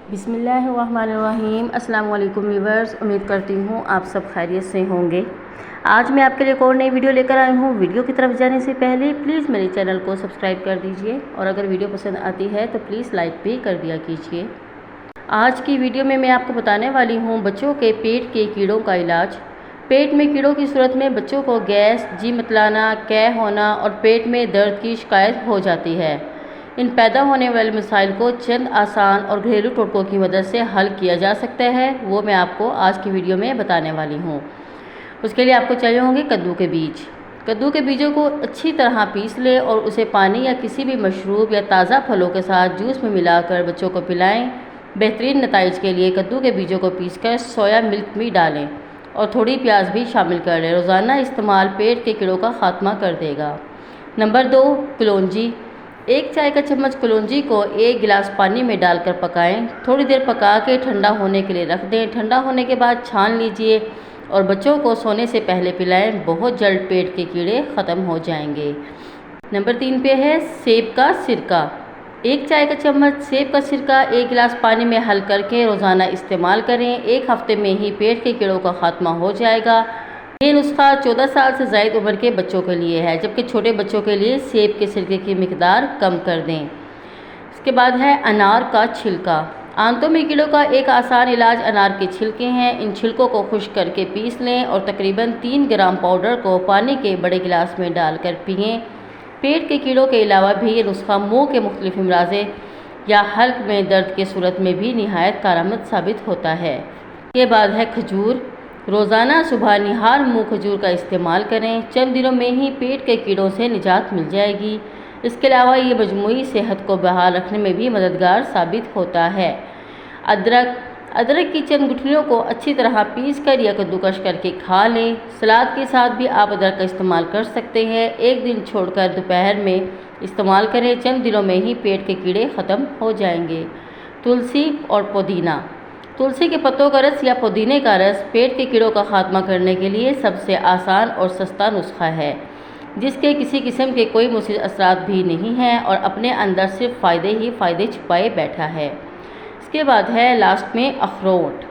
बिस्मिल्लाहिर्रहमानिर्रहीम। अस्सलाम वालेकुम व्यूअर्स, उम्मीद करती हूँ आप सब खैरियत से होंगे। आज मैं आपके लिए एक और नई वीडियो लेकर आई हूँ। वीडियो की तरफ जाने से पहले प्लीज़ मेरे चैनल को सब्सक्राइब कर दीजिए और अगर वीडियो पसंद आती है तो प्लीज़ लाइक भी कर दिया कीजिए। आज की वीडियो में मैं आपको बताने वाली हूँ बच्चों के पेट के कीड़ों का इलाज। पेट में कीड़ों की सूरत में बच्चों को गैस, जी मितलाना, कै होना और पेट में दर्द की शिकायत हो जाती है। इन पैदा होने वाले मसाइल को चंद आसान और घरेलू टोटकों की मदद से हल किया जा सकता है, वो मैं आपको आज की वीडियो में बताने वाली हूँ। उसके लिए आपको चाहिए होंगे कद्दू के बीज। कद्दू के बीजों को अच्छी तरह पीस लें और उसे पानी या किसी भी मशरूब या ताज़ा फलों के साथ जूस में मिलाकर बच्चों को पिलाएं। बेहतरीन नताइज के लिए कद्दू के बीजों को पीसकर सोया मिल्क में डालें और थोड़ी प्याज भी शामिल कर लें। रोज़ाना इस्तेमाल पेट के कीड़ों का खात्मा कर देगा। नंबर 2, कलौंजी। 1 चाय का चम्मच कलौंजी को 1 गिलास पानी में डालकर पकाएं। थोड़ी देर पका के ठंडा होने के लिए रख दें। ठंडा होने के बाद छान लीजिए और बच्चों को सोने से पहले पिलाएं। बहुत जल्द पेट के कीड़े ख़त्म हो जाएंगे। नंबर 3 पे है सेब का सिरका। 1 चाय का चम्मच सेब का सिरका 1 गिलास पानी में हल करके रोज़ाना इस्तेमाल करें। 1 हफ्ते में ही पेट के कीड़ों का खात्मा हो जाएगा। ये नुस्खा 14 साल से ज़ायद उम्र के बच्चों के लिए है, जबकि छोटे बच्चों के लिए सेब के सिरके की मिकदार कम कर दें। इसके बाद है अनार का छिलका। आंतों में कीड़ों का एक आसान इलाज अनार के छिलके हैं। इन छिलकों को खुश्क करके पीस लें और तकरीबन 3 ग्राम पाउडर को पानी के बड़े गिलास में डालकर पिएं। पेट के कीड़ों के अलावा भी ये नुस्खा मुँह के मुख्तलिफ अमराज़े या हल्क में दर्द की सूरत में भी निहायत कारआमद साबित होता है। इसके बाद है खजूर। रोज़ाना सुबह निहार मुँह खजूर का इस्तेमाल करें। चंद दिनों में ही पेट के कीड़ों से निजात मिल जाएगी। इसके अलावा ये मजमूई सेहत को बहाल रखने में भी मददगार साबित होता है। अदरक की चंद गुठलियों को अच्छी तरह पीस कर या कद्दूकश करके खा लें। सलाद के साथ भी आप अदरक का इस्तेमाल कर सकते हैं। 1 दिन छोड़कर दोपहर में इस्तेमाल करें। चंद दिनों में ही पेट के कीड़े ख़त्म हो जाएंगे। तुलसी और पुदीना। तुलसी के पत्तों का रस या पुदीने का रस पेट के कीड़ों का खात्मा करने के लिए सबसे आसान और सस्ता नुस्खा है, जिसके किसी किस्म के कोई मुज़र असरात भी नहीं हैं और अपने अंदर सिर्फ फ़ायदे ही फ़ायदे छुपाए बैठा है। इसके बाद है लास्ट में अखरोट।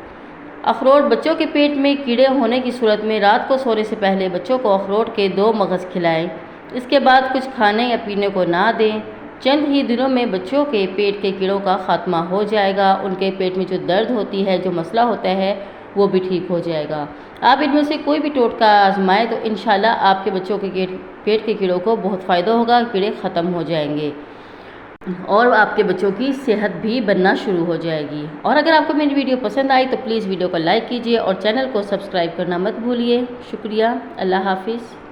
अखरोट बच्चों के पेट में कीड़े होने की सूरत में रात को सोने से पहले बच्चों को अखरोट के 2 मगज़ खिलाएं। इसके बाद कुछ खाने या पीने को ना दें। चंद ही दिनों में बच्चों के पेट के कीड़ों का खात्मा हो जाएगा। उनके पेट में जो दर्द होती है, जो मसला होता है, वो भी ठीक हो जाएगा। आप इनमें से कोई भी टोटका आजमाएं तो इंशाल्लाह आपके बच्चों के पेट के कीड़ों को बहुत फ़ायदा होगा। कीड़े ख़त्म हो जाएंगे और आपके बच्चों की सेहत भी बनना शुरू हो जाएगी। और अगर आपको मेरी वीडियो पसंद आई तो प्लीज़ वीडियो को लाइक कीजिए और चैनल को सब्सक्राइब करना मत भूलिए। शुक्रिया। अल्लाह हाफिज़।